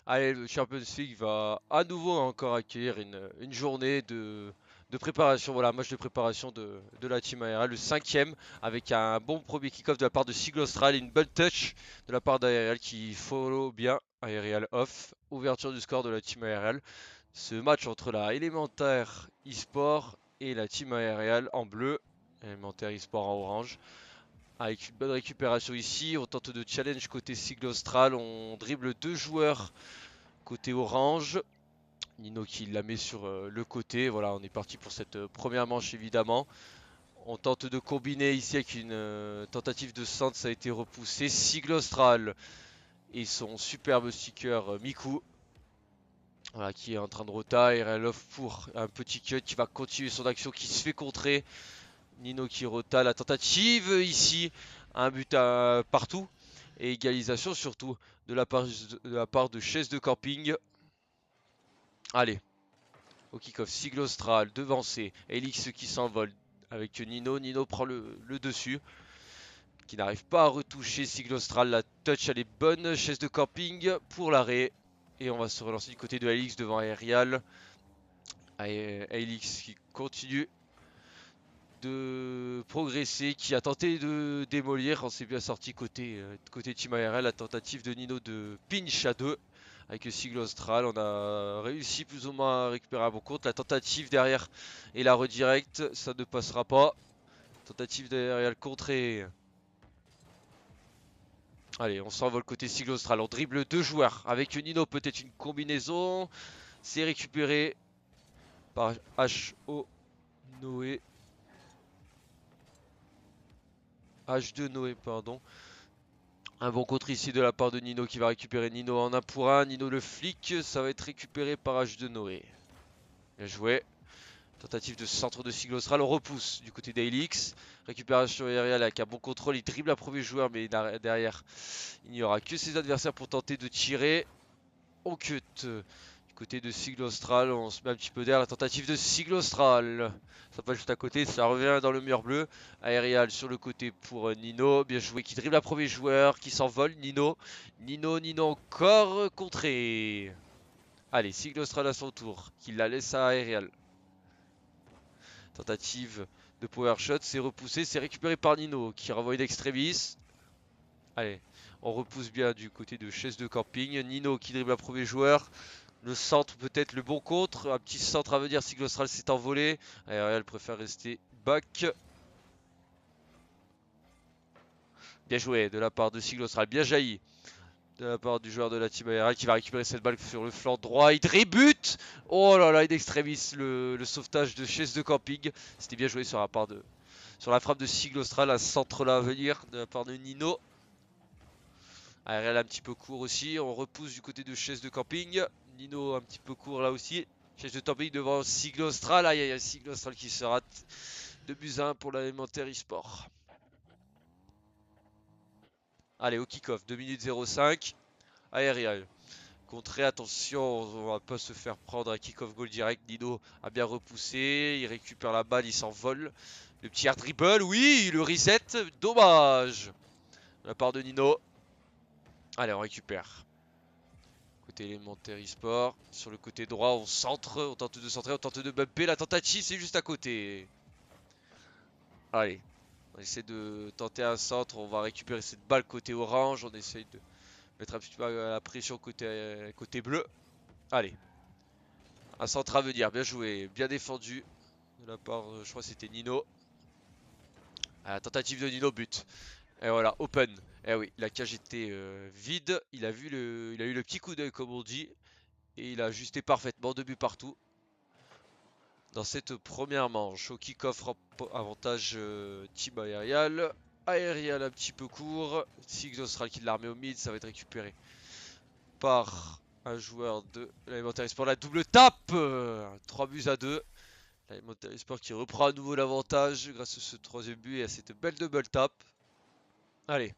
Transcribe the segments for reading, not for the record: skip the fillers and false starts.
Allez, le Champions League va à nouveau encore accueillir une journée de préparation. Voilà, match de préparation de la team ARL, le cinquième, avec un bon premier kick-off de la part de Siglo Austral et une bonne touch de la part d'ARL qui follow bien ARL off. Ouverture du score de la team ARL. Ce match entre la Élémentaire eSport et la team ARL en bleu, Élémentaire eSport en orange. Avec une bonne récupération ici, on tente de challenge côté Siglo Austral, on dribble deux joueurs côté orange. Nino qui la met sur le côté. Voilà, on est parti pour cette première manche évidemment. On tente de combiner ici avec une tentative de centre, ça a été repoussé. Siglo Austral et son superbe sticker Miku. Voilà, qui est en train de rota. Et Love pour un petit cut qui va continuer son action qui se fait contrer. Nino qui rota la tentative ici. Un but partout. Et égalisation surtout de la part de Chaise de Camping. Allez, au kick-off, Siglo Austral devancé. Elix qui s'envole avec Nino. Nino prend le dessus. Qui n'arrive pas à retoucher Siglo Austral. La touch elle est bonne. Chaise de camping pour l'arrêt. Et on va se relancer du côté de Elix devant Aerial. Elix qui continue de progresser, qui a tenté de démolir. On s'est bien sorti côté Team ARL. La tentative de Nino de pinch à 2 avec le Siglo Austral. On a réussi plus ou moins à récupérer un bon compte. La tentative derrière et la redirect, ça ne passera pas. Tentative derrière le contré. Allez, on s'envole côté Siglo Austral. On dribble deux joueurs avec Nino, peut-être une combinaison. C'est récupéré par HO Noé. H2 Noé, pardon. Un bon contre ici de la part de Nino qui va récupérer Nino en 1 pour 1. Nino le flic, ça va être récupéré par H2 Noé. Bien joué. Tentative de centre de Siglo Austral, on repousse du côté d'Aelix. Récupération aérienne avec un bon contrôle, il dribble un premier joueur, mais derrière, il n'y aura que ses adversaires pour tenter de tirer. On cut. Du côté de Siglo Austral, on se met un petit peu d'air. La tentative de Siglo Austral. Ça passe juste à côté, ça revient dans le mur bleu. Aérial sur le côté pour Nino. Bien joué, qui dribble un premier joueur, qui s'envole. Nino. Nino encore contré. Allez, Siglo Austral à son tour, qui la laisse à Aérial. Tentative de power shot, c'est repoussé, c'est récupéré par Nino qui renvoie une extremis. Allez, on repousse bien du côté de Chaise de Camping. Nino qui dribble un premier joueur. Le centre peut-être le bon contre. Un petit centre à venir. Siglo Austral s'est envolé. Aerial préfère rester back. Bien joué de la part de Siglo Austral. Bien jailli de la part du joueur de la team Aerial qui va récupérer cette balle sur le flanc droit. Il drébute. Oh là là, une extremis. Le sauvetage de Chaise de Camping. C'était bien joué sur la frappe de Siglo Austral. Un centre là à venir de la part de Nino. Aerial un petit peu court aussi. On repousse du côté de Chaise de Camping. Nino un petit peu court là aussi. Chaise de Camping devant Siglo Austral. Aïe aïe aïe, Siglo Austral qui se rate. 2 buts à 1 pour l'élémentaire e-sport. Allez, au kick-off, 2 minutes 05. Aerial. Contré, attention, on va pas se faire prendre un kick-off goal direct. Nino a bien repoussé. Il récupère la balle, il s'envole. Le petit air dribble, oui, le reset. Dommage. De la part de Nino. Allez, on récupère. Côté élémentaire e-sport. Sur le côté droit, on centre. On tente de centrer, on tente de bumper. La tentative, c'est juste à côté. Allez. On essaie de tenter un centre. On va récupérer cette balle côté orange. On essaye de mettre un petit peu la pression côté bleu. Allez. Un centre à venir. Bien joué. Bien défendu. De la part, je crois que c'était Nino. Ah, tentative de Nino, but. Et voilà, open. Eh oui, la cage était vide. Il a eu le petit coup d'œil, comme on dit. Et il a ajusté parfaitement. 2 buts partout. Dans cette première manche, au kick-off, avantage team aérial. Aérial un petit peu court. Siglo Austral qui l'a remis au mid, ça va être récupéré par un joueur de l'Elementary Sport. La double tape 3 buts à 2. L'Elementary Sport qui reprend à nouveau l'avantage grâce à ce troisième but et à cette belle double tape. Allez.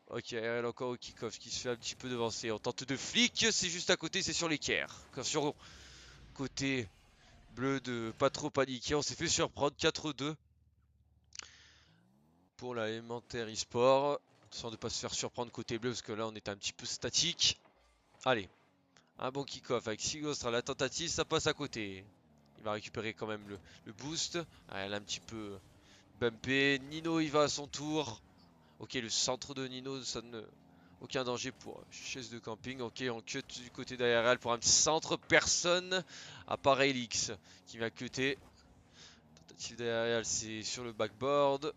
Ok, aérial encore au kick-off qui se fait un petit peu devancer. On tente de flic, c'est juste à côté, c'est sur l'équerre. Sur côté bleu de pas trop paniquer, on s'est fait surprendre 4-2 pour la élémentaire e-sport, sans ne pas se faire surprendre côté bleu parce que là on est un petit peu statique. Allez, Un bon kick-off avec Sigostra. La tentative, ça passe à côté. Il va récupérer quand même le boost. Ah, elle a un petit peu bumpé. Nino, il va à son tour. Ok, le centre de Nino, ça ne... Aucun danger pour chaise de camping. Ok, on cut du côté derrière elle pour un petit centre. Personne à part Elix qui va cutter. Tentative derrière elle, c'est sur le backboard.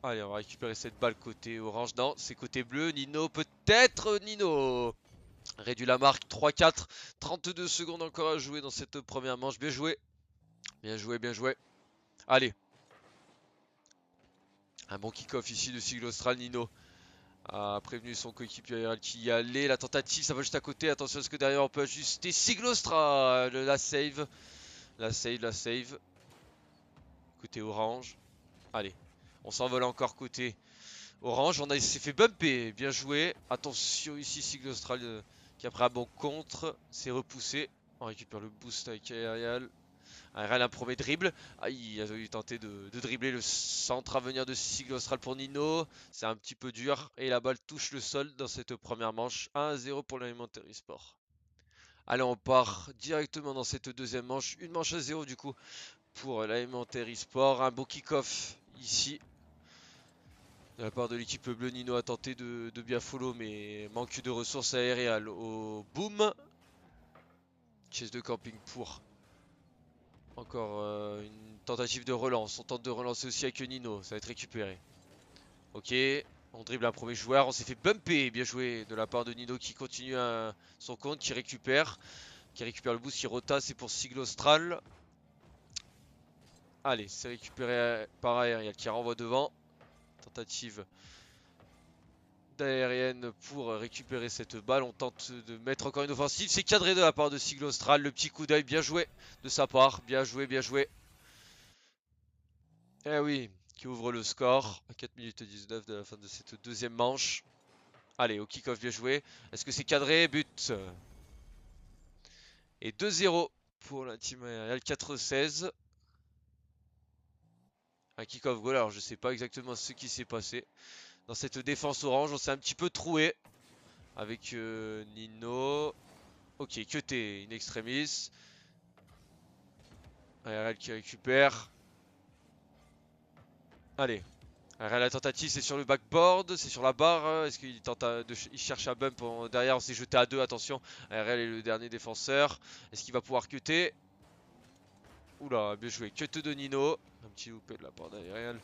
Allez, on va récupérer cette balle côté orange. Non, c'est côté bleu. Nino, peut-être Nino. Réduit la marque 3-4. 32 secondes encore à jouer dans cette première manche. Bien joué. Bien joué, bien joué. Allez. Un bon kick-off ici de Sigle Austral. Nino a prévenu son coéquipier qui y allait. La tentative, ça va juste à côté. Attention à ce que derrière on peut ajuster. Sigle Austral. La save. La save, la save. Côté orange. Allez. On s'envole encore côté orange. On s'est fait bumper. Bien joué. Attention ici, Sigle Austral qui après un bon contre. C'est repoussé. On récupère le boost avec Aerial. Aerial un premier dribble. Ah, il a eu tenté de dribbler le centre à venir de Sigle Austral pour Nino. C'est un petit peu dur. Et la balle touche le sol dans cette première manche. 1-0 pour l'Alimentary Sport. Allez, on part directement dans cette deuxième manche. Une manche à 0 du coup pour l'Alimentary Sport. Un beau kick-off ici. De la part de l'équipe bleu, Nino a tenté de bien follow, mais manque de ressources aériales au boom. Chaise de camping pour encore une tentative de relance. On tente de relancer aussi avec Nino, ça va être récupéré. Ok, on dribble un premier joueur, on s'est fait bumper. Bien joué de la part de Nino qui continue son compte, qui récupère le boost, qui rota, c'est pour Sigle Austral. Allez, c'est récupéré par Aerial qui renvoie devant. Tentative aérienne pour récupérer cette balle. On tente de mettre encore une offensive. C'est cadré de la part de Sigle Austral. Le petit coup d'œil bien joué de sa part. Bien joué, bien joué. Eh oui, qui ouvre le score à 4 minutes 19 de la fin de cette deuxième manche. Allez, au kick-off bien joué. Est-ce que c'est cadré? But. Et 2-0 pour la team aérienne 4-16. Un kick-off goal. Alors je sais pas exactement ce qui s'est passé. Dans cette défense orange, on s'est un petit peu troué avec Nino. Ok, cuté in extremis. ARL qui récupère. Allez. ARL la tentative, c'est sur le backboard, c'est sur la barre. Est-ce qu'il tente il cherche un bump derrière? On s'est jeté à deux, attention. ARL est le dernier défenseur. Est-ce qu'il va pouvoir cutter? Oula, bien joué. Cut de Nino. Un petit loupé de la part d'ARL.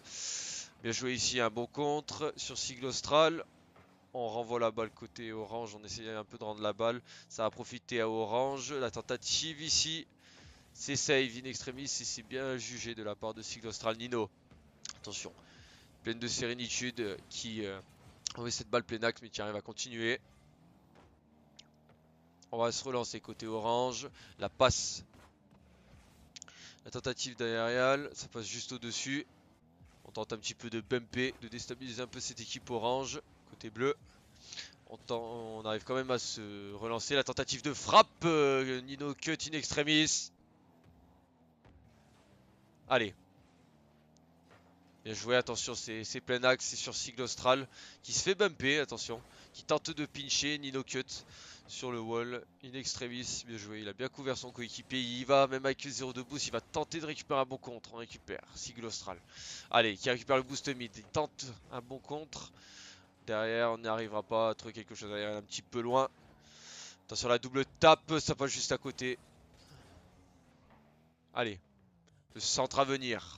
Bien joué ici, un bon contre sur Sigle Austral. On renvoie la balle côté orange, on essaye un peu de rendre la balle. Ça a profité à orange. La tentative ici, c'est save in extremis et c'est bien jugé de la part de Sigle Austral. Nino, attention, pleine de sérénitude qui envoie cette balle plein axe mais qui arrive à continuer. On va se relancer côté orange. La passe, la tentative d'aérial, ça passe juste au-dessus. On tente un petit peu de bumper, de déstabiliser un peu cette équipe orange. Côté bleu. On arrive quand même à se relancer. La tentative de frappe. Nino cut in extremis. Allez. Bien joué. Attention, c'est plein axe. C'est sur Sigle Austral qui se fait bumper. Attention. Qui tente de pincher. Nino cut sur le wall. In extremis. Bien joué. Il a bien couvert son coéquipier. Il y va. Même avec 0 de boost. Il va tenter de récupérer un bon contre. On récupère. Sigle Austral. Allez. Qui récupère le boost mid. Il tente un bon contre. Derrière, on n'y arrivera pas à trouver quelque chose derrière, un petit peu loin. Attention, la double tape, ça passe juste à côté. Allez, le centre à venir.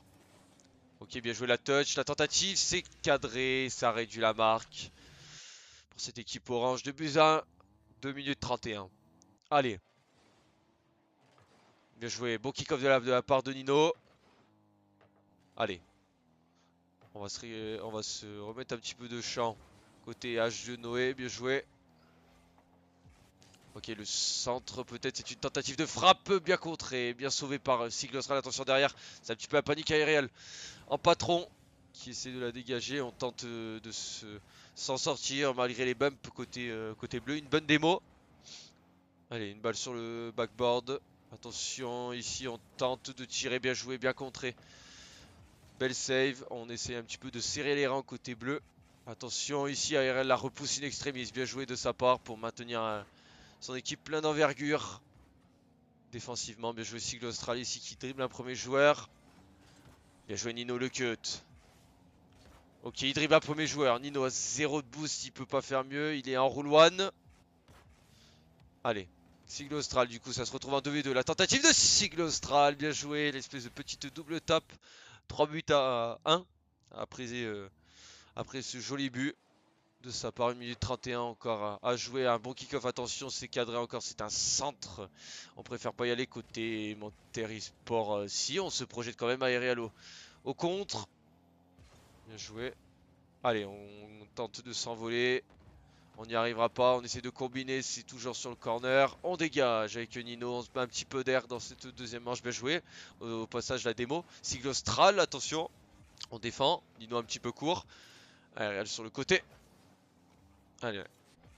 Ok, bien joué la touch. La tentative, c'est cadré. Ça réduit la marque. Pour cette équipe orange, 2 buts à 1. 2 minutes 31. Allez. Bien joué. Bon kick-off de la part de Nino. Allez. On va se remettre un petit peu de champ. Côté H de Noé. Bien joué. Ok, le centre peut-être, c'est une tentative de frappe bien contrée, bien sauvée par Sigle Austral. Attention derrière, c'est un petit peu la panique aérienne. En patron qui essaie de la dégager, on tente de s'en sortir malgré les bumps côté bleu. Une bonne démo. Allez, une balle sur le backboard. Attention, ici on tente de tirer, bien joué, bien contré. Belle save, on essaie un petit peu de serrer les rangs côté bleu. Attention, ici ARL la repousse in extremis, bien joué de sa part pour maintenir Son équipe plein d'envergure. Défensivement, bien joué Sigle Austral ici qui dribble un premier joueur. Bien joué Nino le cut. Ok, il dribble un premier joueur. Nino a 0 de boost, il peut pas faire mieux. Il est en roule one. Allez, Sigle Austral, du coup, ça se retrouve en 2v2. La tentative de Sigle Austral, bien joué. L'espèce de petite double tape. 3 buts à 1 après ce joli but de sa part. 1 minute 31 encore à jouer. Un bon kick-off, attention, c'est cadré encore. C'est un centre. On préfère pas y aller côté Monterrey Sport. Si, on se projette quand même aéré au contre. Bien joué. Allez, on tente de s'envoler. On n'y arrivera pas, on essaie de combiner, c'est toujours sur le corner. On dégage avec Nino, on se met un petit peu d'air dans cette deuxième manche, bien joué. Au passage, la démo. Sigle Austral, attention. On défend, Nino un petit peu court. Allez, elle sur le côté. Allez,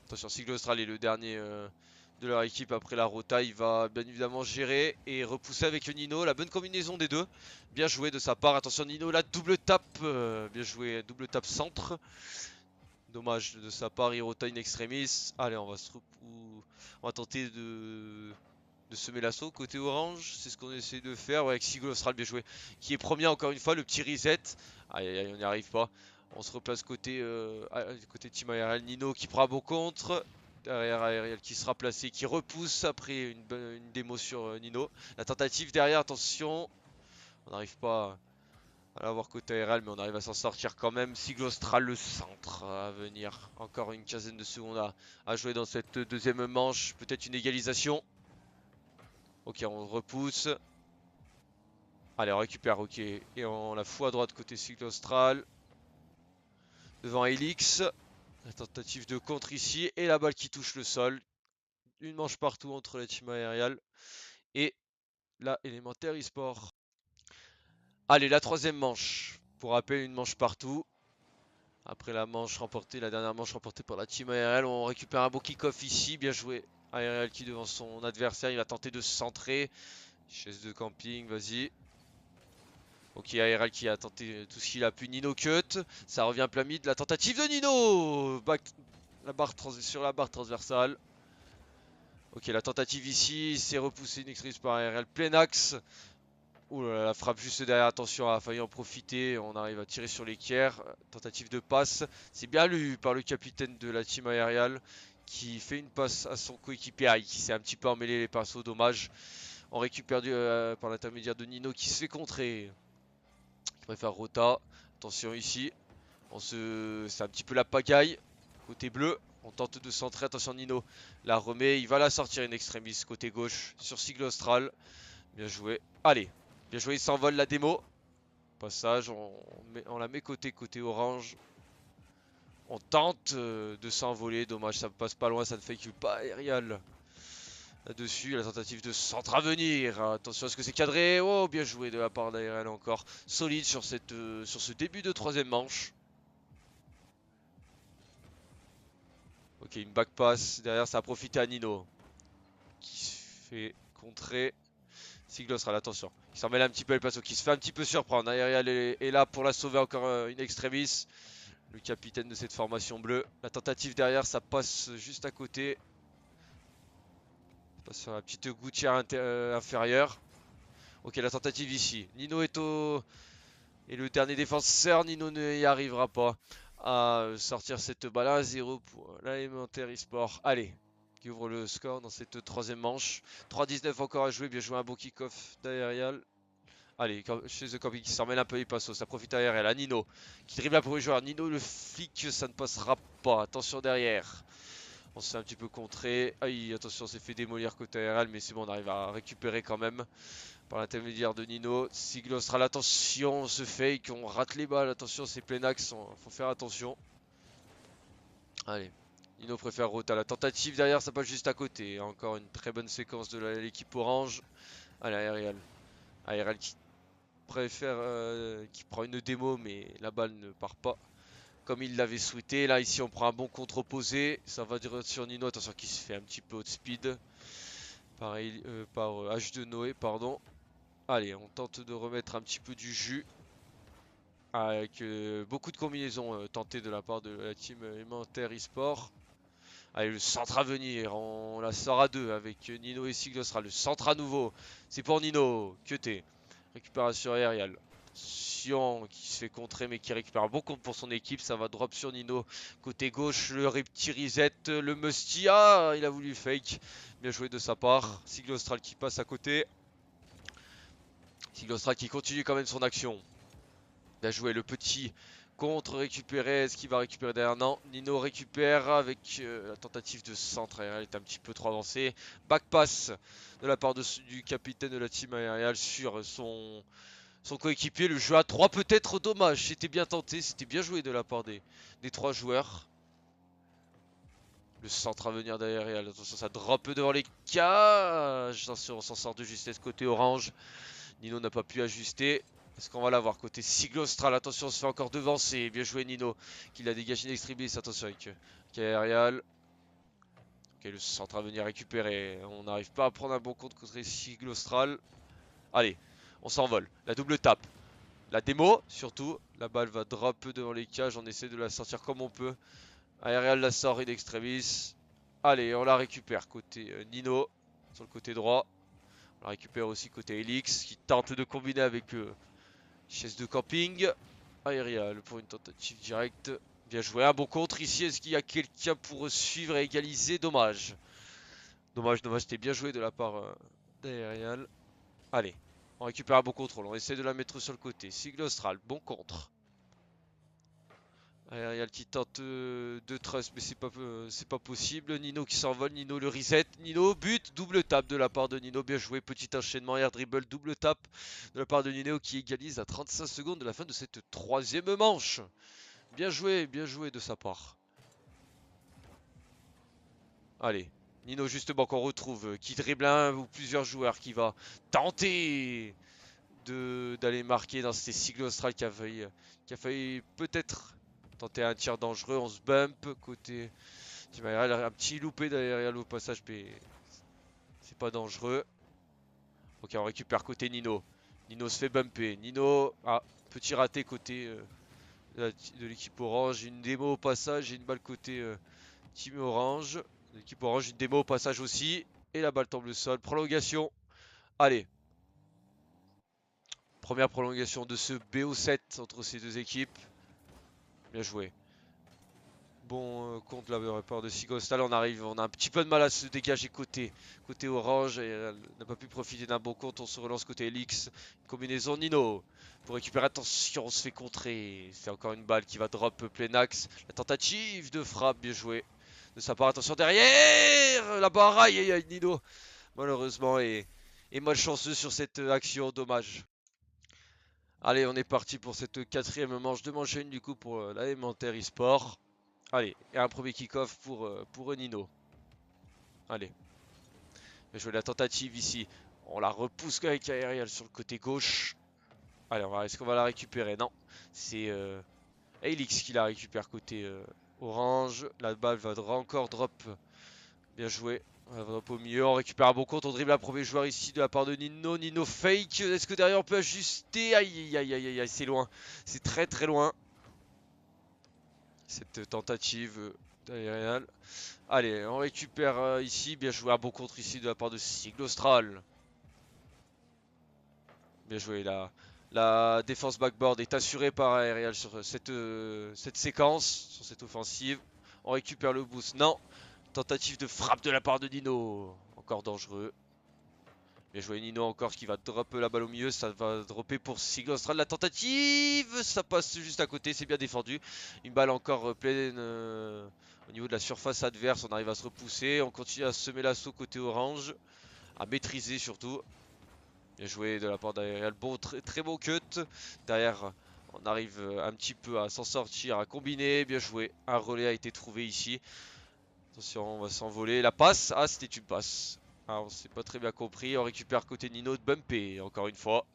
attention, Sigle Austral est le dernier de leur équipe après la rota. Il va bien évidemment gérer et repousser avec Nino. La bonne combinaison des deux. Bien joué de sa part. Attention Nino, la double tape. Bien joué, double tape centre. Dommage de sa part, il rota in extremis. Allez, on va tenter de semer l'assaut côté orange. C'est ce qu'on essaie de faire. Ouais, avec Sigle Austral, bien joué. Qui est premier encore une fois, le petit reset. Aïe, aïe, aïe, on n'y arrive pas. On se replace côté Team ARL. Nino qui prend un bon contre. Derrière ARL qui sera placé, qui repousse après une démo sur Nino. La tentative derrière, attention. On n'arrive pas à l'avoir côté ARL, mais on arrive à s'en sortir quand même. Sigle Austral, le centre à venir. Encore une quinzaine de secondes à jouer dans cette deuxième manche. Peut-être une égalisation. Ok, on repousse. Allez, on récupère, ok. Et on la fout à droite côté Sigle Austral. Devant Elix. La tentative de contre ici. Et la balle qui touche le sol. Une manche partout entre la team aériale et la Élémentaire eSport. Allez, la troisième manche. Pour rappel, une manche partout. Après la manche remportée, la dernière manche remportée par la team ARL, on récupère un beau kick-off ici, bien joué. ARL qui devant son adversaire, il va tenter de se centrer. Chaise de camping, vas-y. Ok, ARL qui a tenté tout ce qu'il a pu. Nino cut, ça revient plein mid. La tentative de Nino sur la barre transversale. Ok, la tentative ici, c'est repoussé une extrémiste par ARL, plein axe. Ouh là là, la frappe juste derrière, attention, a failli en profiter. On arrive à tirer sur l'équerre. Tentative de passe. C'est bien lu par le capitaine de la team aériale qui fait une passe à son coéquipier. Ah, qui s'est un petit peu emmêlé les pinceaux, dommage. On récupère par l'intermédiaire de Nino qui se fait contrer. Il préfère Rota. Attention ici. C'est un petit peu la pagaille. Côté bleu. On tente de centrer. Attention Nino. La remet. Il va la sortir in extremis côté gauche sur Sigle Austral. Bien joué. Allez. Bien joué, il s'envole la démo. Passage, on la met côté orange. On tente de s'envoler. Dommage, ça passe pas loin, ça ne fait que pas aérial. Là-dessus, la tentative de centre à venir. Attention à ce que c'est cadré. Oh, bien joué de la part d'ARL encore. Solide sur ce début de troisième manche. Ok, une back pass. Derrière, ça a profité à Nino. Qui se fait contrer. Sigle Austral, attention. Il s'en mêle un petit peu le passo, qui se fait un petit peu surprendre. Aerial est là pour la sauver encore une extremis. Le capitaine de cette formation bleue. La tentative derrière, ça passe juste à côté. Ça passe sur la petite gouttière inférieure. Ok, la tentative ici. Nino est le dernier défenseur. Nino n'y arrivera pas à sortir cette balle à 0 pour l'Élémentaire eSport. Allez, qui ouvre le score dans cette troisième manche. 3-19 encore à jouer. Bien joué, un beau kick-off d'Aerial. Allez, chez The Camping qui s'en mêle un peu, il passe, ça profite à RL. À Nino qui dribble la premier joueur. Nino le flic, ça ne passera pas. Attention derrière. On se fait un petit peu contrer. Aïe, attention, on s'est fait démolir côté ARL, mais c'est bon, on arrive à récupérer quand même par l'intermédiaire de Nino. Sigle Austral, attention, on se fake, on rate les balles. Attention, c'est plein axe, faut faire attention. Allez, Nino préfère Rota. La tentative derrière, ça passe juste à côté. Encore une très bonne séquence de l'équipe orange. Allez, ARL. ARL qui prend une démo, mais la balle ne part pas comme il l'avait souhaité. Là, ici, on prend un bon contre-opposé. Ça va direct sur Nino. Attention, qui se fait un petit peu haut de speed. Pareil, par H2 Noé, pardon. Allez, on tente de remettre un petit peu du jus. Avec beaucoup de combinaisons tentées de la part de la team Élémentaire eSport. Allez, le centre à venir, on la sort à deux avec Nino et Siglostral. Le centre à nouveau, c'est pour Nino. Queuté. Récupération aériale. Sion qui se fait contrer mais qui récupère un bon compte pour son équipe. Ça va drop sur Nino. Côté gauche, le petit reset, le Musty. Ah, il a voulu fake. Bien joué de sa part. Siglostral qui passe à côté. Siglostral qui continue quand même son action. Bien joué le petit contre récupéré. Est-ce qu'il va récupérer derrière? Non. Nino récupère avec la tentative de centre aérien. Est un petit peu trop avancé. Back pass de la part du capitaine de la team aériale sur son coéquipier. Le jeu à 3 peut-être dommage. C'était bien tenté. C'était bien joué de la part des 3 joueurs. Le centre à venir derrière. Attention, ça drop devant les cages. Attention, on s'en sort de justesse côté orange. Nino n'a pas pu ajuster. Est-ce qu'on va l'avoir côté Siglostral? Attention, on se fait encore devancer. Bien joué Nino qui l'a dégagé in extremis. Attention avec aérial. Ok, le centre à venir récupérer. On n'arrive pas à prendre un bon compte contre Siglostral. Allez, on s'envole. La double tape. La démo surtout. La balle va drop devant les cages. On essaie de la sortir comme on peut. Aérial la sort in extremis. Allez, on la récupère côté Nino sur le côté droit. On la récupère aussi côté Elix qui tente de combiner avec chaise de camping. Aérial pour une tentative directe. Bien joué. Un bon contre ici. Est-ce qu'il y a quelqu'un pour suivre et égaliser? Dommage. Dommage, dommage. C'était bien joué de la part d'Aérial. Allez. On récupère un bon contrôle. On essaie de la mettre sur le côté. Siglostral. Bon contre. Aérial qui tente de trust, mais c'est pas possible. Nino qui s'envole. Nino le reset. Nino but. Double tape de la part de Nino. Bien joué. Petit enchaînement. Air dribble. Double tape de la part de Nino qui égalise à 35 secondes de la fin de cette troisième manche. Bien joué de sa part. Allez. Nino justement qu'on retrouve. Qui dribble un ou plusieurs joueurs. Qui va tenter d'aller marquer dans ces Siglostral qui a failli peut-être tenter un tir dangereux. On se bump côté team aérial. Un petit loupé derrière au passage, mais c'est pas dangereux. Ok, on récupère côté Nino. Nino se fait bumper. Nino, petit raté côté de l'équipe orange. Une démo au passage et une balle côté team orange. L'équipe orange, une démo au passage aussi. Et la balle tombe le sol. Prolongation. Allez. Première prolongation de ce BO7 entre ces deux équipes. Bien joué. Bon contre la part de Siglostral, on arrive, on a un petit peu de mal à se dégager côté orange et elle n'a pas pu profiter d'un bon compte. On se relance côté Elix, combinaison Nino pour récupérer. Attention, on se fait contrer. C'est encore une balle qui va drop plein axe. La tentative de frappe, bien joué de sa part. Attention derrière la barre, aïe Nino malheureusement est malchanceux sur cette action, dommage. Allez, on est parti pour cette quatrième manche de manche 1 du coup pour l'Alimentaire eSport. Allez, et un premier kick-off pour Nino. Allez. Je vais la tentative ici. On la repousse avec aérial sur le côté gauche. Allez, est-ce qu'on va la récupérer? Non. C'est Elix qui la récupère côté orange. La balle va encore drop. Bien joué. On va drop au milieu. On récupère un bon compte. On dribble un premier joueur ici de la part de Nino. Nino fake. Est-ce que derrière on peut ajuster? Aïe, c'est loin. C'est très loin. Cette tentative d'aérial. Allez, on récupère ici. Bien joué, un bon contre ici de la part de Siglostral. Bien joué, la défense backboard est assurée par Aerial sur cette séquence, sur cette offensive. On récupère le boost. Non. Tentative de frappe de la part de Nino. Encore dangereux. Bien joué Nino encore qui va dropper la balle au milieu. Ça va dropper pour Siglostral. La tentative, ça passe juste à côté. C'est bien défendu. Une balle encore pleine au niveau de la surface adverse. On arrive à se repousser. On continue à semer l'assaut côté orange. À maîtriser surtout. Bien joué de la part d'Aerial. Bon, très beau cut. Derrière, on arrive un petit peu à s'en sortir, à combiner. Bien joué. Un relais a été trouvé ici. Attention, on va s'envoler. La passe. Ah, c'était une passe. Ah, on s'est pas très bien compris. On récupère côté Nino de bumper, encore une fois.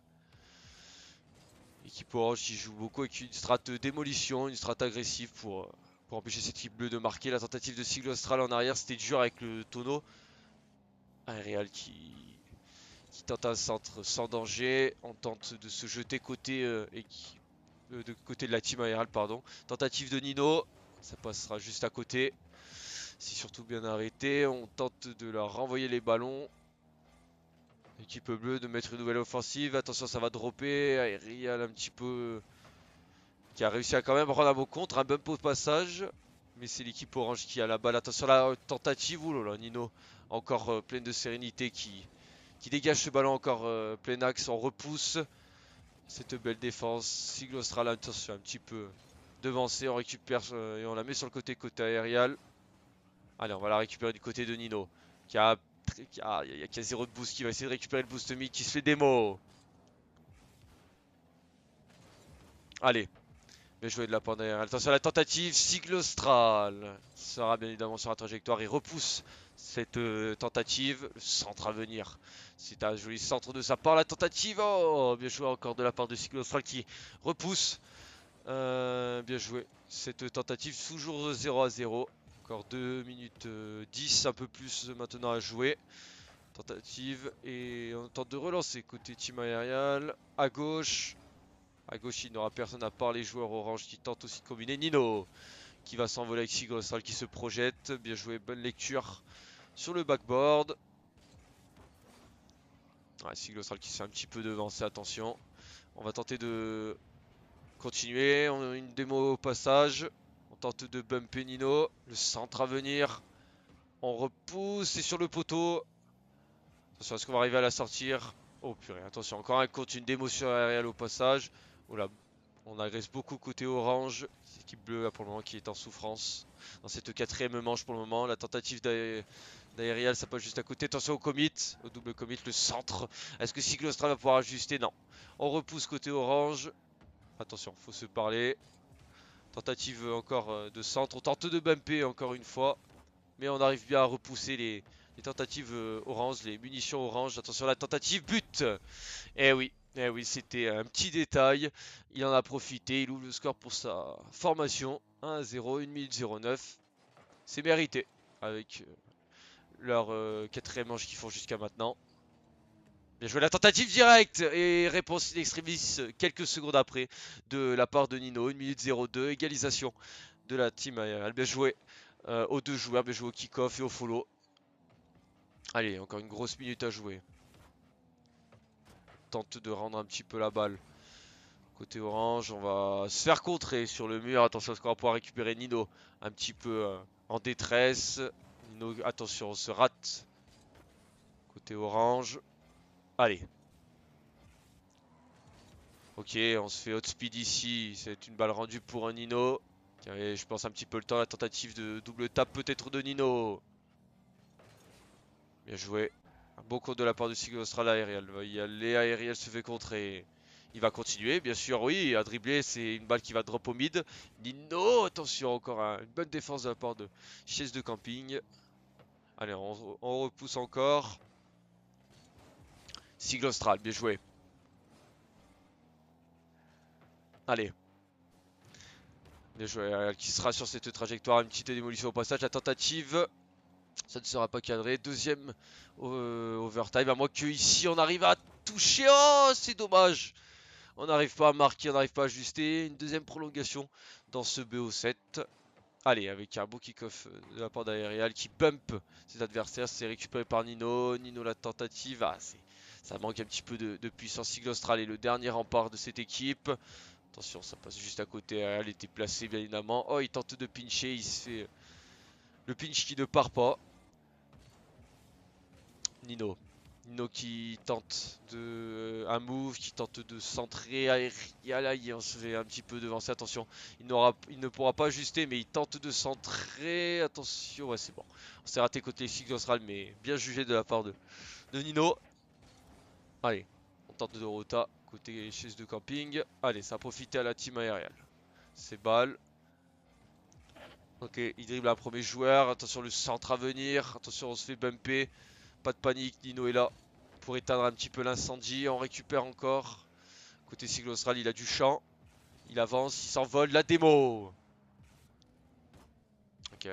Équipe orange qui joue beaucoup avec une strat démolition, une strat agressive pour empêcher cette équipe bleue de marquer. La tentative de Siglostral en arrière, c'était dur avec le tonneau. Aerial qui tente un centre sans danger. On tente de se jeter côté, de côté de la team aériale, pardon. Tentative de Nino, ça passera juste à côté. C'est surtout bien arrêté. On tente de leur renvoyer les ballons. Équipe bleue de mettre une nouvelle offensive. Attention, ça va dropper. Aerial un petit peu. Qui a réussi à quand même prendre un bon contre. Un bump au passage. Mais c'est l'équipe orange qui a la balle. Attention à la tentative. Ouh là là, Nino. Encore pleine de sérénité qui dégage ce ballon encore plein axe. On repousse. Cette belle défense. Sigle Austral, attention, un petit peu devancé. On récupère et on la met sur le côté aérial. Allez, on va la récupérer du côté de Nino. Il y a zéro de boost qui va essayer de récupérer le boost mid qui se fait démo. Allez, bien joué de la part derrière. Attention à la tentative. Sigle Austral sera bien évidemment sur la trajectoire. Il repousse cette tentative. Le centre à venir. C'est un joli centre de sa part. La tentative. Oh, bien joué encore de la part de Sigle Austral qui repousse. Bien joué. Cette tentative toujours 0 à 0. Encore 2 minutes 10, un peu plus maintenant à jouer. Tentative et on tente de relancer côté team aérial. À gauche. À gauche, il n'aura personne à part les joueurs orange qui tentent aussi de combiner. Nino qui va s'envoler avec Sigle Austral qui se projette. Bien joué, bonne lecture sur le backboard. Ouais, Sigle Austral qui s'est un petit peu devancé, attention. On va tenter de continuer. On a une démo au passage. On tente de bumper Nino. Le centre à venir. On repousse. Et sur le poteau. Attention, est-ce qu'on va arriver à la sortir? Oh purée, attention. Encore un compte, une démo sur aérial au passage. Oh là, on agresse beaucoup côté orange. C'est l'équipe bleue là pour le moment qui est en souffrance. Dans cette quatrième manche pour le moment. La tentative d'aérial, ça passe juste à côté. Attention au commit. Au double commit. Le centre. Est-ce que Sigle Austral va pouvoir ajuster? Non. On repousse côté orange. Attention, faut se parler. Tentative encore de centre. On tente de bumper encore une fois. Mais on arrive bien à repousser les tentatives orange, les munitions orange. Attention à la tentative, but. Eh oui, c'était un petit détail. Il en a profité, il ouvre le score pour sa formation. 1-0, 1 minute 09. C'est mérité avec leur quatrième manche qu'ils font jusqu'à maintenant. Bien joué la tentative directe et réponse in extremis quelques secondes après de la part de Nino. 1 minute 02, égalisation de la team aériale. Bien joué aux deux joueurs, bien joué au kick-off et au follow. Allez, encore une grosse minute à jouer. Tente de rendre un petit peu la balle. Côté orange, on va se faire contrer sur le mur. Attention, est-ce qu'on va pouvoir récupérer Nino un petit peu en détresse. Nino, attention, on se rate. Côté orange. Allez. Ok, on se fait hot speed ici. C'est une balle rendue pour un Nino. Qui avait, je pense, un petit peu le temps. La tentative de double tape peut-être de Nino. Bien joué. Un beau compte de la part de Sigle Austral aérial. Il y a les aériels se fait contrer. Il va continuer, bien sûr, oui, à dribbler, c'est une balle qui va drop au mid. Nino, attention, encore une bonne défense de la part de chaise de camping. Allez, on repousse encore. Sigle Austral, bien joué. Allez. Bien joué, qui sera sur cette trajectoire, une petite démolition au passage. La tentative, ça ne sera pas cadré. Deuxième overtime, à moins que ici on arrive à toucher. Oh, c'est dommage. On n'arrive pas à marquer, on n'arrive pas à ajuster. Une deuxième prolongation dans ce BO7. Allez, avec un beau kick-off de la part d'Aerial qui bump ses adversaires. C'est récupéré par Nino. Nino, la tentative. Ah, ça manque un petit peu de puissance. Sigle Austral est le dernier rempart de cette équipe. Attention, ça passe juste à côté. Elle était placée, bien évidemment. Oh, il tente de pincher. Il se fait le pinch qui ne part pas. Nino. Nino qui tente un move, qui tente de centrer aérial. On se fait un petit peu devancer. Attention, il ne pourra pas ajuster, mais il tente de centrer. Attention, ouais, c'est bon. On s'est raté côté Sigle Austral, mais bien jugé de la part de Nino. Allez, on tente de rota côté chaise de camping. Allez, ça a profité à la team aériale. C'est balle. Ok, il dribble un premier joueur. Attention, le centre à venir. Attention, on se fait bumper. Pas de panique, Nino est là pour éteindre un petit peu l'incendie. On récupère encore. Côté Sigle Austral, il a du champ. Il avance, il s'envole. La démo. Ok,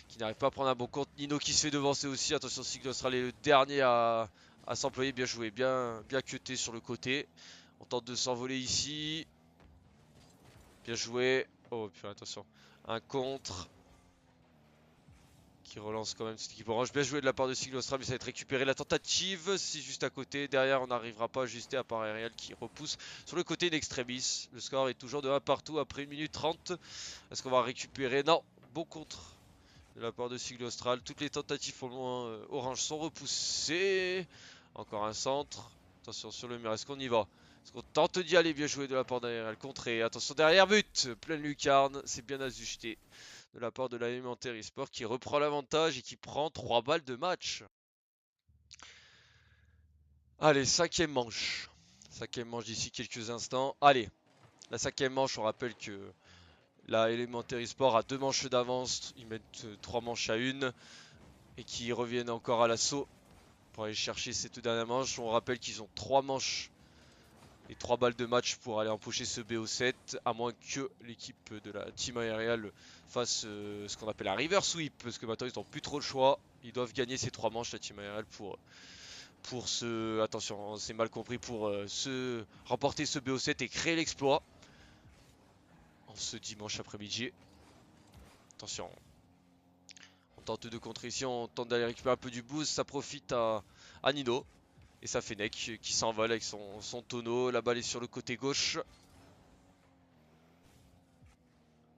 qui n'arrive pas à prendre un bon compte. Nino qui se fait devancer aussi. Attention, Sigle Austral est le dernier à s'employer. Bien joué, bien cuté sur le côté. On tente de s'envoler ici. Bien joué. Oh, putain, attention. Un contre. qui relance quand même cette équipe orange. Bien joué de la part de Siglostral, mais ça va être récupéré. La tentative, c'est juste à côté. Derrière, on n'arrivera pas à ajuster à part Aerial qui repousse sur le côté d'Extremis. Le score est toujours de 1 partout après 1 minute 30. Est-ce qu'on va récupérer? Non. Bon contre de la part de Siglostral. Toutes les tentatives pour le moment orange sont repoussées. Encore un centre. Attention sur le mur. Est-ce qu'on y va? Est-ce qu'on tente d'y aller? Bien joué de la part d'Aerial. Contré. Attention derrière, but. Pleine lucarne. C'est bien ajusté de la part de l'Alimentaire eSport qui reprend l'avantage et qui prend 3 balles de match. Allez, cinquième manche. Cinquième manche d'ici quelques instants. Allez, la cinquième manche, on rappelle que la Élémentaire eSport a 2 manches d'avance. Ils mettent 3 manches à 1 et qui reviennent encore à l'assaut pour aller chercher ces 2 dernières manches. On rappelle qu'ils ont 3 manches et 3 balles de match pour aller empocher ce BO7, à moins que l'équipe de la team aériale fasse ce qu'on appelle un river sweep, parce que maintenant ils n'ont plus trop le choix. Ils doivent gagner ces 3 manches, la team aériale, pour se... Attention, c'est mal compris, pour se remporter ce BO7 et créer l'exploit en ce dimanche après-midi. Attention, on tente de contrer ici, on tente d'aller récupérer un peu du boost, ça profite à Nino. Et ça fait Neck qui s'envole avec son tonneau. La balle est sur le côté gauche.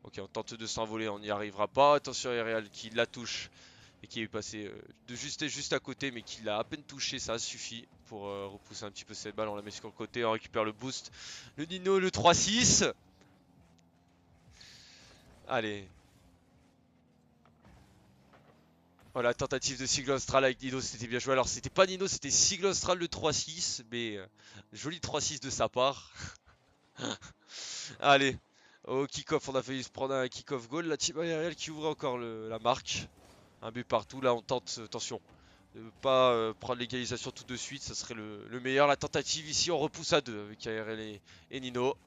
Ok, on tente de s'envoler, on n'y arrivera pas. Attention à Aerial qui la touche et qui est passé de juste à côté, mais qui l'a à peine touché. Ça suffit pour repousser un petit peu cette balle. On la met sur le côté, on récupère le boost. Le Nino, le 3-6. Allez. Voilà, tentative de Siglostral avec Nino, c'était bien joué. Alors, c'était pas Nino, c'était Siglostral le 3-6, mais joli 3-6 de sa part. Allez, au kick-off, on a failli se prendre un kick-off goal. La team aérienne qui ouvre encore la marque. Un but partout, là on tente, attention, de ne pas prendre l'égalisation tout de suite, ça serait le meilleur. La tentative ici, on repousse à 2 avec ARL et Nino.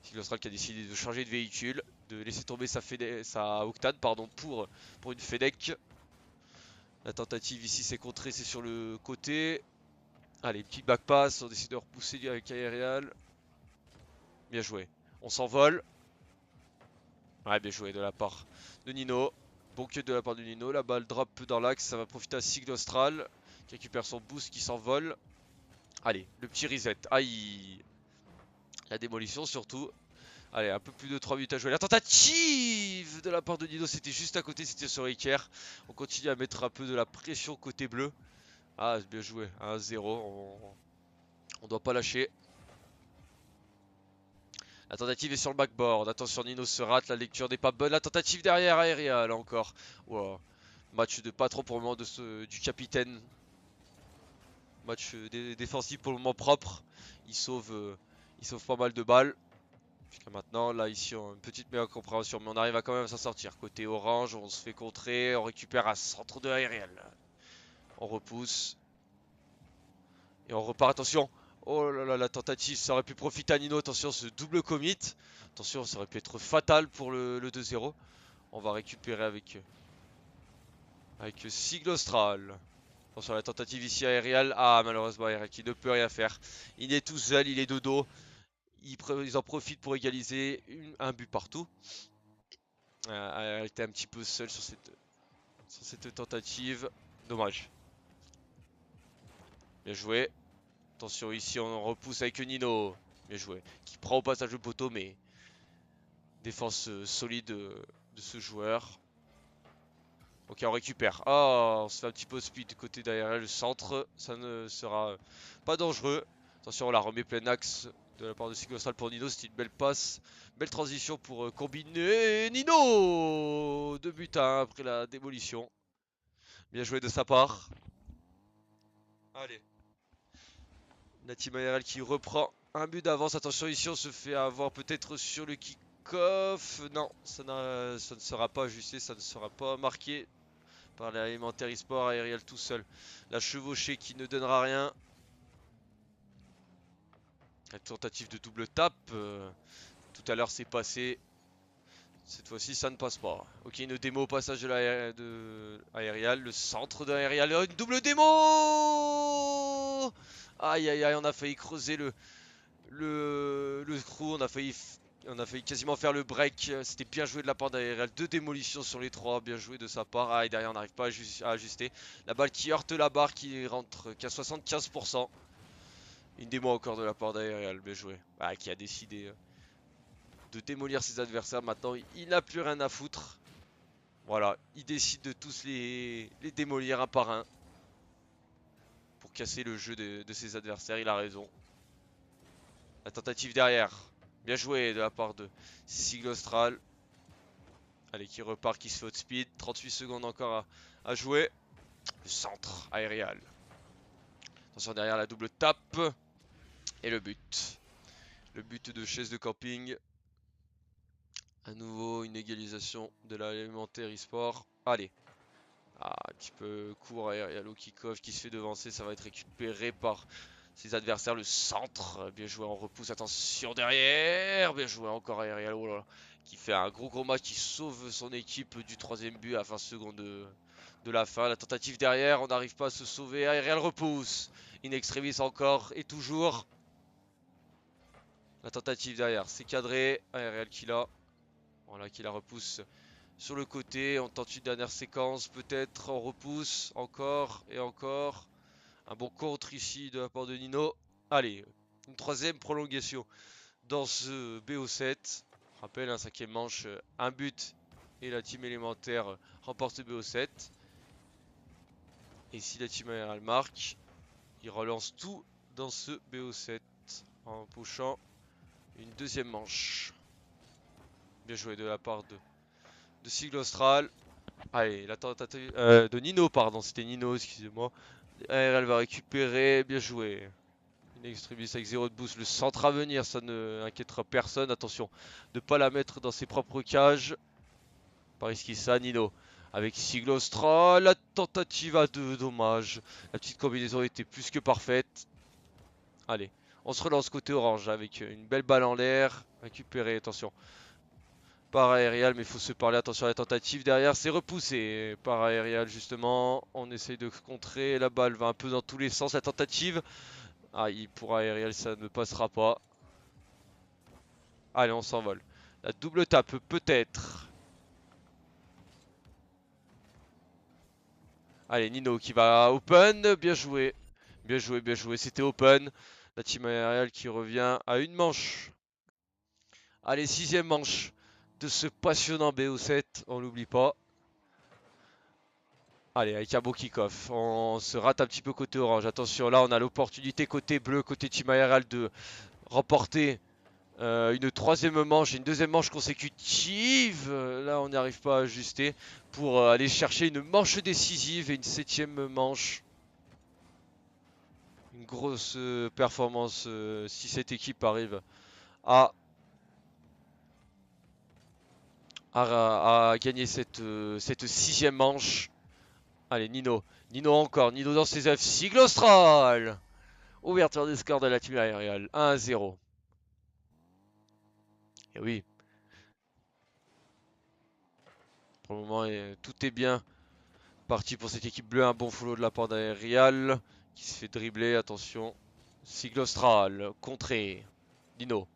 Siglostral qui a décidé de changer de véhicule, de laisser tomber sa Octane pardon, pour une Fennec. La tentative ici c'est contré, c'est sur le côté. Allez, petit back pass, on décide de repousser avec Aerial. Bien joué. On s'envole. Ouais, bien joué de la part de Nino. Bon cut de la part de Nino. La balle drop dans l'axe. Ça va profiter à Siglostral qui récupère son boost, qui s'envole. Allez, le petit reset. Aïe. La démolition surtout. Allez, un peu plus de 3 minutes à jouer. La tentative de la part de Nino, c'était juste à côté, c'était sur Iker. On continue à mettre un peu de la pression côté bleu. Ah, bien joué. 1-0. On doit pas lâcher. La tentative est sur le backboard. Attention, Nino se rate. La lecture n'est pas bonne. La tentative derrière, aérienne encore. Wow. Match de patron pour le moment du capitaine. Match défensif pour le moment propre. Il sauve pas mal de balles. Jusqu'à maintenant, là ici, on a une petite meilleure compréhension. Mais on arrive à quand même s'en sortir. Côté orange, on se fait contrer. On récupère un centre de aérienne. On repousse. Et on repart. Attention. Oh là là, la tentative, ça aurait pu profiter à Nino. Attention, ce double commit. Attention, ça aurait pu être fatal pour le 2-0. On va récupérer avec Siglostral. Attention, la tentative ici à Aerial. Ah, malheureusement, Aerial qui ne peut rien faire. Il est tout seul, il est de dos. Ils en profitent pour égaliser un but partout. Aerial était un petit peu seul sur cette tentative. Dommage. Bien joué. Attention, ici, on repousse avec Nino. Bien joué. Qui prend au passage le poteau, mais défense solide de ce joueur. Ok, on récupère. Oh, on se fait un petit peu speed du côté derrière le centre. Ça ne sera pas dangereux. Attention, on la remet plein axe de la part de Siglostral pour Nino. C'était une belle passe. Belle transition pour combiner. Nino 2 buts à 1 après la démolition. Bien joué de sa part. Allez. La team ARL qui reprend un but d'avance. Attention, ici, on se fait avoir peut-être sur le kick-off. Non, ça ne sera pas ajusté. Ça ne sera pas marqué par l'Alimentaire eSport aérial tout seul. La chevauchée qui ne donnera rien. La tentative de double tape. Tout à l'heure c'est passé. Cette fois-ci ça ne passe pas. Ok, une démo au passage de l'aérial. Le centre de l'aérial. Une double démo. Aïe aïe aïe, on a failli creuser le trou. On a failli On a failli quasiment faire le break. C'était bien joué de la part d'Aerial. 2 démolitions sur les 3. Bien joué de sa part. Ah, et derrière, on n'arrive pas à ajuster. La balle qui heurte la barre, qui rentre qu'à 75%. Une démo encore de la part d'Aerial. Bien joué. Ah, qui a décidé de démolir ses adversaires. Maintenant, il n'a plus rien à foutre. Voilà. Il décide de tous les démolir un par un. Pour casser le jeu de ses adversaires. Il a raison. La tentative derrière. Bien joué de la part de Siglostral. Allez, qui repart, qui se fait speed. 38 secondes encore à jouer. Le centre aérial. Attention derrière la double tape. Et le but. Le but de chaise de camping. À nouveau une égalisation de l'alimentaire e-sport. Allez. Ah, un petit peu court aérial au kick-off qui se fait devancer. Ça va être récupéré par ses adversaires. Le centre. Bien joué en repousse. Attention derrière. Bien joué encore aérial. Oh là là. Qui fait un gros match. Qui sauve son équipe du 3ème but à 20 secondes de la fin. La tentative derrière. On n'arrive pas à se sauver. Aérial repousse. In extremis encore et toujours. La tentative derrière. C'est cadré. Aérial qui l'a. Voilà, qui la repousse sur le côté. On tente une dernière séquence. Peut-être on repousse. Encore et encore. Un bon contre ici de la part de Nino. Allez, une 3ème prolongation dans ce BO7. Je rappelle, un 5ème manche, un but et la team élémentaire remporte ce BO7. Et si la team aériale marque, il relance tout dans ce BO7 en pushant une 2ème manche. Bien joué de la part de Siglostral. Allez, la tentative de Nino, pardon, c'était Nino, excusez-moi. Elle va récupérer, bien joué. Une extremis avec 0 de boost. Le centre à venir, ça ne inquiétera personne. Attention de ne pas la mettre dans ses propres cages. Pas risquer ça, Nino. Avec Siglostra, la tentative à 2, dommage. La petite combinaison était plus que parfaite. Allez, on se relance côté orange avec une belle balle en l'air. Récupérée, attention. Par aérial, mais il faut se parler. Attention à la tentative derrière, c'est repoussé. Par aérial, justement. On essaye de contrer. La balle va un peu dans tous les sens. La tentative. Ah, pour aérial, ça ne passera pas. Allez, on s'envole. La double tape, peut-être. Allez, Nino qui va open. Bien joué. Bien joué, bien joué. C'était open. La team aériale qui revient à une manche. Allez, 6ème manche de ce passionnant BO7. On l'oublie pas. Allez, avec un beau kick-off. On se rate un petit peu côté orange. Attention, là, on a l'opportunité côté bleu, côté team aérial de remporter une 3ème manche et une 2ème manche consécutive. Là, on n'arrive pas à ajuster pour aller chercher une manche décisive et une 7ème manche. Une grosse performance si cette équipe arrive à, à gagner cette 6ème manche. Allez, Nino. Nino encore. Nino dans ses œufs. Siglostral. Ouverture des scores de la team aériale. 1-0. Et oui. Pour le moment, tout est bien parti pour cette équipe bleue. Un bon follow de la part d'Aerial. Qui se fait dribbler. Attention. Siglostral. Contré. Nino.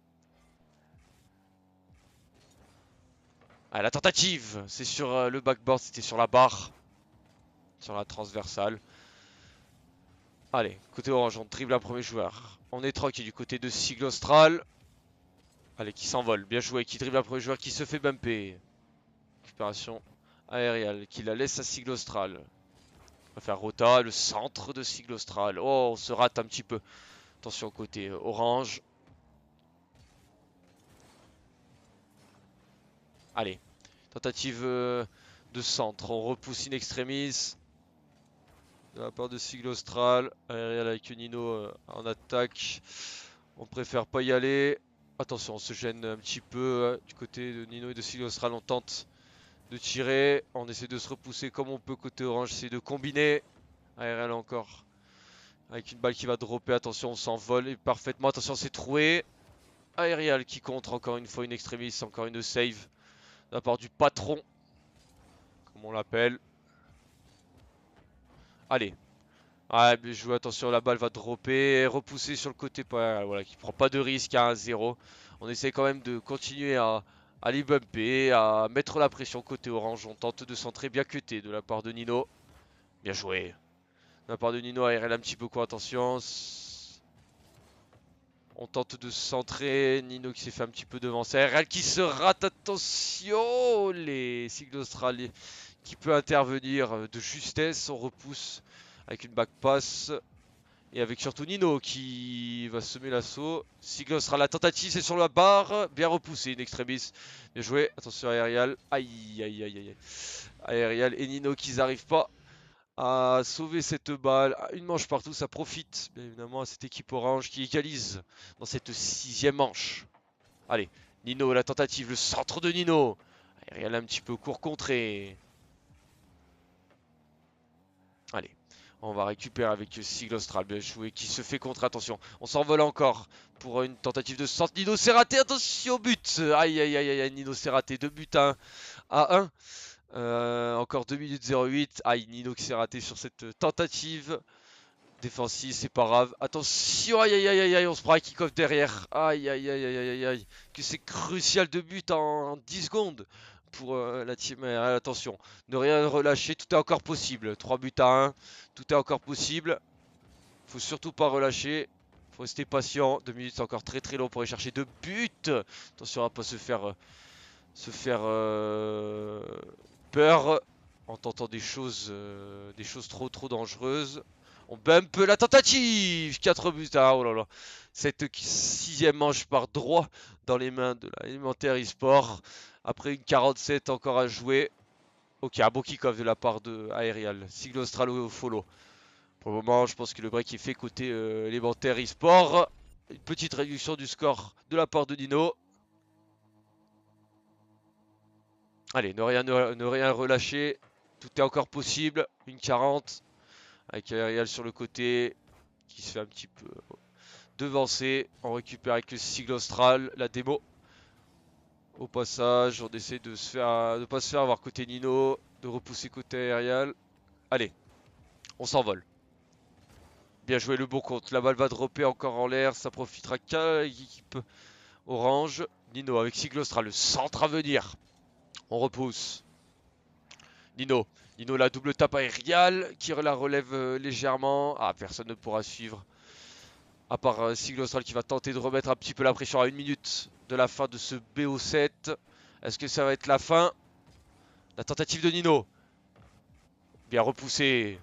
Ah, la tentative. C'est sur le backboard. C'était sur la barre. Sur la transversale. Allez, côté orange, on dribble un premier joueur. On est tranquille du côté de Siglostral. Allez, qui s'envole. Bien joué. Qui dribble un premier joueur qui se fait bumper. Récupération aériale. Qui la laisse à Siglostral. On va faire Rota, le centre de Siglostral. Oh, on se rate un petit peu. Attention côté orange. Allez, tentative de centre. On repousse in extremis. De la part de Siglostral. Aérial avec Nino en attaque. On préfère pas y aller. Attention, on se gêne un petit peu du côté de Nino et de Siglostral. On tente de tirer. On essaie de se repousser comme on peut côté orange. Essayer de combiner. Aérial encore. Avec une balle qui va dropper. Attention, on s'envole parfaitement. Attention, c'est troué. Aérial qui contre encore une fois une extremis. Encore une save de la part du patron. Comme on l'appelle. Allez. Ouais, bien joué, attention, la balle va dropper, repousser sur le côté, voilà, qui prend pas de risque à 1-0. On essaie quand même de continuer à les bumper, à mettre la pression côté orange. On tente de centrer bien cuté de la part de Nino. Bien joué. De la part de Nino, ARL un petit peu quoi, attention. On tente de centrer, Nino qui s'est fait un petit peu devancer. ARL qui se rate, attention. Les cycles australiens qui peut intervenir de justesse, on repousse avec une back pass. Et avec surtout Nino qui va semer l'assaut. Siglo sera la tentative, c'est sur la barre. Bien repoussé, in extremis. Bien joué. Attention à Aerial. Aïe, aïe, aïe, aïe. Aerial et Nino qui n'arrivent pas à sauver cette balle. Une manche partout, ça profite bien évidemment à cette équipe orange qui égalise dans cette 6ème manche. Allez, Nino, la tentative, le centre de Nino. Aerial un petit peu court contré. Allez. On va récupérer avec Siglostral, bien joué, qui se fait contre, attention. On s'envole encore pour une tentative de centre. Nino s'est raté, attention, but. Aïe, aïe, aïe, aïe, Nino s'est raté, 2 buts à 1. Encore 2 minutes 08. Aïe, Nino qui s'est raté sur cette tentative défensive, c'est pas grave. Attention, aïe, aïe, aïe, aïe, aïe, on se prend un kick-off derrière. Aïe, aïe, aïe, aïe, aïe, aïe. Que c'est crucial, 2 buts en 10 secondes pour la team. Attention, ne rien relâcher, tout est encore possible. 3 buts à 1, tout est encore possible. Faut surtout pas relâcher. Faut rester patient. 2 minutes, c'est encore très très long pour aller chercher 2 buts. Attention à pas se faire peur en tentant des choses trop trop dangereuses. On bump la tentative. 4 buts. Ah, oh là là. Cette 6ème manche part droit dans les mains de l'Alimentaire eSport. Après une 47 encore à jouer. Ok, un beau kick-off de la part de Aerial. Sigle Austral au follow. Pour le moment, je pense que le break est fait côté Élémentaire eSport. Une petite réduction du score de la part de Nino. Allez, ne rien relâcher. Tout est encore possible. Une 40. Avec Aerial sur le côté. Qui se fait un petit peu devancer. On récupère avec le Sigle Austral. La démo. Au passage, on essaie de ne pas se faire avoir côté Nino. De repousser côté Aerial. Allez, on s'envole. Bien joué le bon compte. La balle va dropper encore en l'air. Ça profitera qu'à l'équipe orange. Nino avec Siglostra, le centre à venir. On repousse. Nino. Nino la double tape aériale qui la relève légèrement. Ah, personne ne pourra suivre. À part Siglostral qui va tenter de remettre un petit peu la pression à 1 minute de la fin de ce BO7. Est-ce que ça va être la fin? La tentative de Nino. Bien repoussé.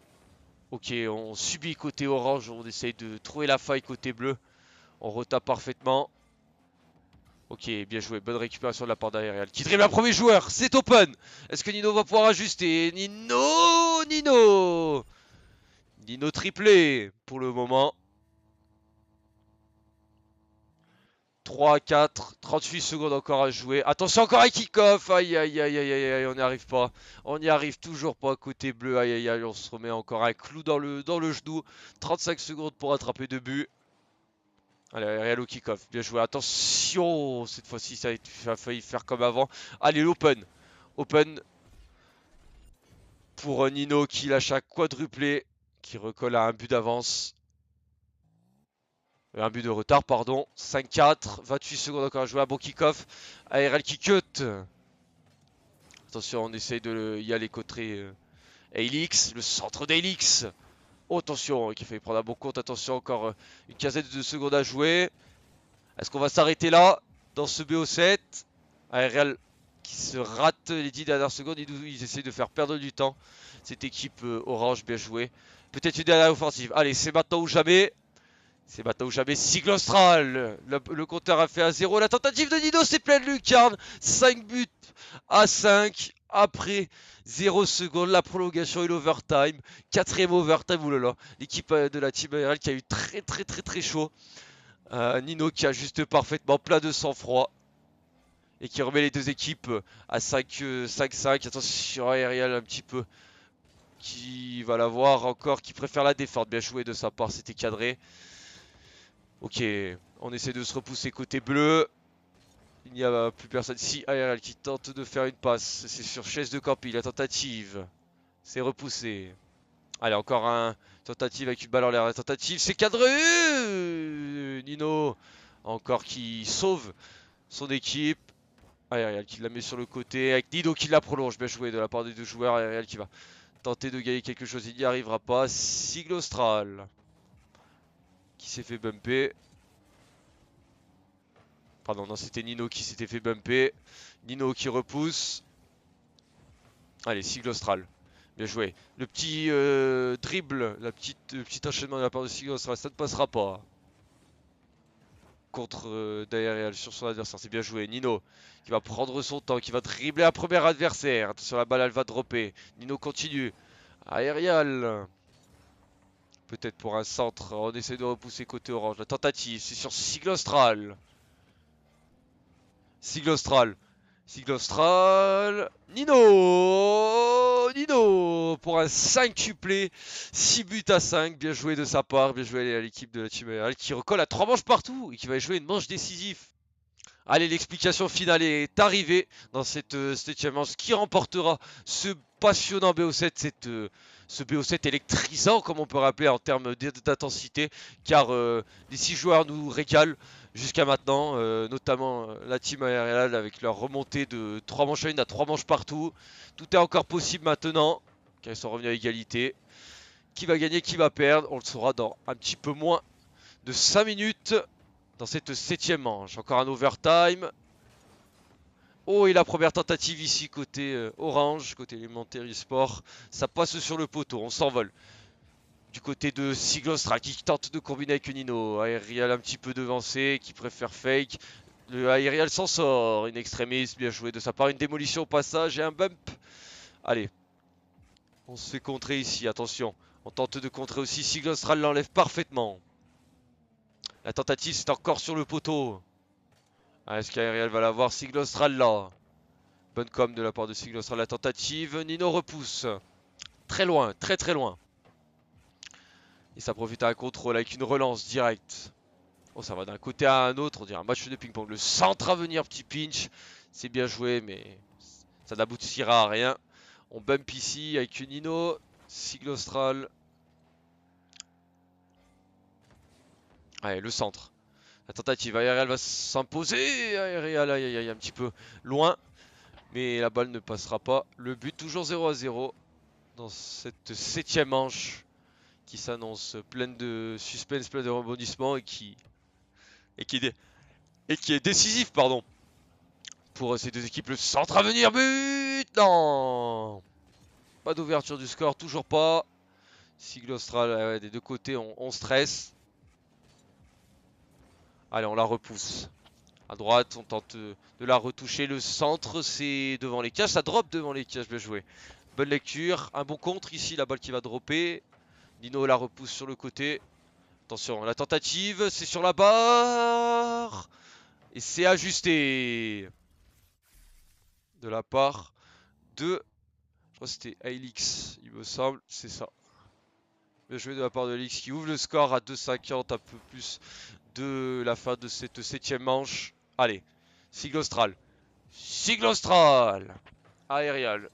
Ok, on subit côté orange. On essaye de trouver la faille côté bleu. On retape parfaitement. Ok, bien joué. Bonne récupération de la part d'Aerial. Qui dribble un premier joueur. C'est open. Est-ce que Nino va pouvoir ajuster? Nino triplé pour le moment. 3, 4, 38 secondes encore à jouer. Attention, encore un kick-off. Aïe, aïe, aïe, aïe, aïe, aïe, on n'y arrive pas. On n'y arrive toujours pas côté bleu. Aïe, aïe, aïe, on se remet encore un clou dans le genou. 35 secondes pour attraper 2 buts. Allez, Real au kick-off. Bien joué. Attention, cette fois-ci, ça a failli faire comme avant. Allez, l'open. Open pour Nino qui lâche un quadruplé. Qui recolle à un but d'avance. Un but de retard, pardon. 5-4. 28 secondes encore à jouer. Un bon kick-off. ARL qui cut. Attention, on essaye de y aller côté Elix. Le centre d'Elix. Oh, attention, qui fait prendre un bon compte. Attention, encore une quinzaine de secondes à jouer. Est-ce qu'on va s'arrêter là dans ce BO7? ARL qui se rate les 10 dernières secondes. Ils essayent de faire perdre du temps. Cette équipe orange, bien jouée. Peut-être une dernière offensive. Allez, c'est maintenant ou jamais. C'est maintenant ou jamais. Siglostral. Le compteur a fait à 0. La tentative de Nino, c'est plein de lucarne. 5 buts à 5. Après 0 secondes. La prolongation et l'overtime. 4ème overtime. Oulala. L'équipe de la team ARL qui a eu très très très très chaud. Nino qui ajuste parfaitement, plein de sang-froid. Et qui remet les deux équipes à 5-5. Attention, Aerial un petit peu. Qui va l'avoir encore, qui préfère la défendre. Bien joué de sa part, c'était cadré. Ok, on essaie de se repousser côté bleu. Il n'y a plus personne. Si, Aerial qui tente de faire une passe. C'est sur chaise de Campi, la tentative. C'est repoussé. Allez, encore un tentative avec une balle en l'air. La tentative, c'est cadré. Nino, encore qui sauve son équipe. Aerial qui la met sur le côté. Avec Nino qui la prolonge. Bien joué de la part des deux joueurs. Aerial qui va tenter de gagner quelque chose. Il n'y arrivera pas. Siglostral qui s'est fait bumper. Pardon, non, c'était Nino qui s'était fait bumper. Nino qui repousse. Allez, Siglostral. Bien joué. Le petit dribble, le petit enchaînement de la part de Siglostral, ça ne passera pas. Contre Daereal sur son adversaire, c'est bien joué. Nino qui va prendre son temps, qui va dribbler un premier adversaire. Attention, la balle, elle va dropper. Nino continue. Aerial. Peut-être pour un centre. On essaie de repousser côté orange. La tentative, c'est sur Siglostral. Siglostral. Siglostral. Nino. Nino pour un 5-tuplé. 6 buts à 5. Bien joué de sa part. Bien joué à l'équipe de la Team Real qui recolle à 3 manches partout et qui va jouer une manche décisive. Allez, l'explication finale est arrivée dans cette 7ème manche. Qui remportera ce passionnant BO7, ce BO7 électrisant, comme on peut rappeler en termes d'intensité, car les 6 joueurs nous régalent jusqu'à maintenant, notamment la Team Real avec leur remontée de 3 manches à 1 à 3 manches partout. Tout est encore possible maintenant, car ils sont revenus à égalité. Qui va gagner, qui va perdre, on le saura dans un petit peu moins de 5 minutes. Dans cette 7ème manche, encore un overtime. Oh, et la première tentative ici côté orange, côté élémentaire e-sport. Ça passe sur le poteau, on s'envole. Du côté de Siglostra qui tente de combiner avec Nino. Aerial un petit peu devancé, qui préfère fake. Le Aerial s'en sort. In extremis, bien joué de sa part. Une démolition au passage et un bump. Allez. On se fait contrer ici, attention. On tente de contrer aussi. Siglostra l'enlève parfaitement. La tentative, c'est encore sur le poteau. Ah, est-ce qu'Aerial va l'avoir? Siglostral là. Bonne com de la part de Siglostral. La tentative. Nino repousse. Très loin, très très loin. Et ça profite à un contrôle avec une relance directe. Oh, ça va d'un côté à un autre. On dirait un match de ping-pong. Le centre à venir, petit pinch. C'est bien joué, mais ça n'aboutira à rien. On bump ici avec Nino. Siglostral. Allez, le centre. La tentative, Aerial va s'imposer. Aerial, aïe, aïe, aïe, un petit peu loin. Mais la balle ne passera pas. Le but toujours 0 à 0 dans cette 7ème manche qui s'annonce pleine de suspense, pleine de rebondissements et qui est décisif, pardon, pour ces deux équipes. Le centre à venir, but, non, pas d'ouverture du score, toujours pas. Siglostral, ouais, des deux côtés, on stresse. Allez, on la repousse. À droite, on tente de la retoucher. Le centre, c'est devant les cages. Ça drop devant les cages. Bien joué. Bonne lecture. Un bon contre ici. La balle qui va dropper. Nino la repousse sur le côté. Attention, la tentative. C'est sur la barre. Et c'est ajusté. De la part de... Je crois que c'était Ailix, il me semble. C'est ça. Bien joué de la part de Ailix qui ouvre le score à 2,50. Un peu plus de la fin de cette 7ème manche. Allez, Siglostral. Siglostral. Aerial.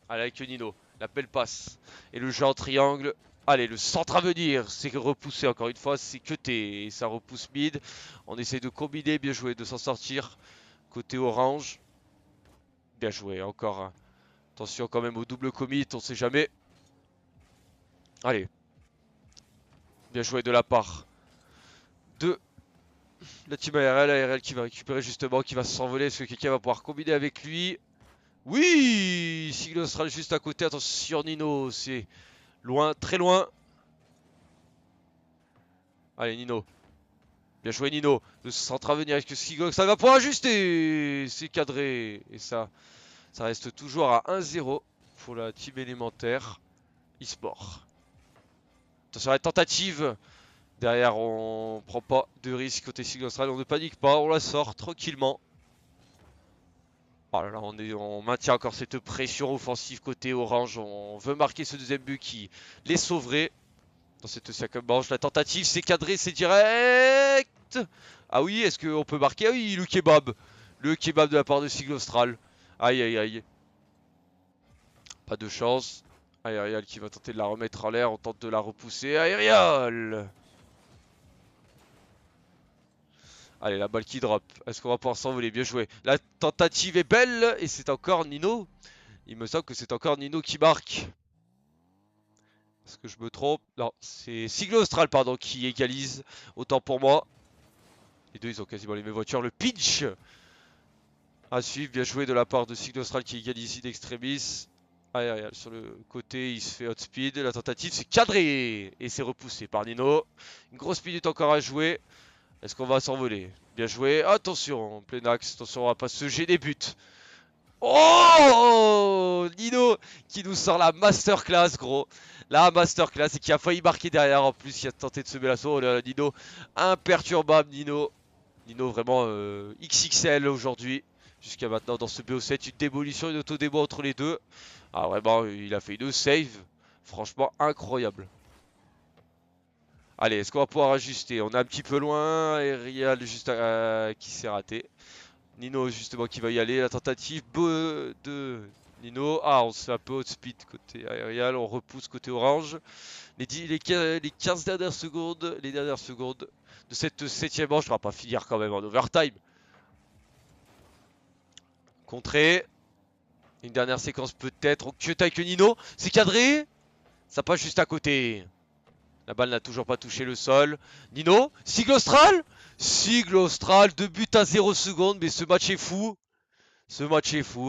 Allez, avec Nino. La belle passe. Et le jeu en triangle. Allez, le centre à venir. C'est repoussé encore une fois. C'est cuté. Et ça repousse mid. On essaie de combiner. Bien joué de s'en sortir. Côté orange. Bien joué. Encore un. Attention quand même au double commit. On sait jamais. Allez. Bien joué de la part de la team ARL. ARL qui va récupérer justement. Qui va s'envoler. Est-ce que quelqu'un va pouvoir combiner avec lui? Oui, Siglostral juste à côté. Attention Nino, c'est loin, très loin. Allez Nino. Bien joué Nino. Le centre à venir avec Siglostral va pouvoir ajuster. C'est cadré. Et ça reste toujours à 1-0 pour la team élémentaire e-sport. Attention à la tentative. Derrière, on prend pas de risque côté Siglostral. On ne panique pas, on la sort tranquillement. Oh là là, on maintient encore cette pression offensive côté orange. On veut marquer ce deuxième but qui les sauverait. Dans cette 5ème manche, la tentative, c'est cadré, c'est direct. Ah oui, est-ce qu'on peut marquer? Ah oui, le kebab. Le kebab de la part de Siglostral. Aïe, aïe, aïe. Pas de chance. Aerial qui va tenter de la remettre en l'air, on tente de la repousser. Aerial! Allez, la balle qui drop. Est-ce qu'on va pouvoir s'envoler? Bien joué. La tentative est belle et c'est encore Nino. Il me semble que c'est encore Nino qui marque. Est-ce que je me trompe? Non, c'est Sigle Austral, pardon, qui égalise. Autant pour moi. Les deux, ils ont quasiment les mêmes voitures. Le pitch à suivre. Bien joué de la part de Sigle Austral qui égalise in extremis. Aerial sur le côté, il se fait hot speed. La tentative, c'est cadré. Et c'est repoussé par Nino. Une grosse minute encore à jouer. Est-ce qu'on va s'envoler? Bien joué. Attention, plein axe. Attention, on va pas se gêner. But. Oh, Nino qui nous sort la masterclass, gros. La masterclass et qui a failli marquer derrière en plus. Qui a tenté de semer l'assaut. Oh là là, Nino, imperturbable, Nino. Nino vraiment XXL aujourd'hui. Jusqu'à maintenant dans ce BO7. Une démolition, une auto-démo entre les deux. Ah, vraiment, il a fait une save. Franchement, incroyable. Allez, est-ce qu'on va pouvoir ajuster? On est un petit peu loin. Aerial juste qui s'est raté. Nino justement qui va y aller. La tentative de Nino. Ah, on se fait un peu haut speed côté Aerial. On repousse côté orange. Les 15 dernières secondes. Les dernières secondes de cette 7ème manche. On va pas finir quand même en overtime. Contré. Une dernière séquence peut-être. On cut avec Nino. C'est cadré. Ça passe juste à côté. La balle n'a toujours pas touché le sol. Nino, Sigle Austral. Sigle Austral, 2 buts à 0 secondes, mais ce match est fou. Ce match est fou.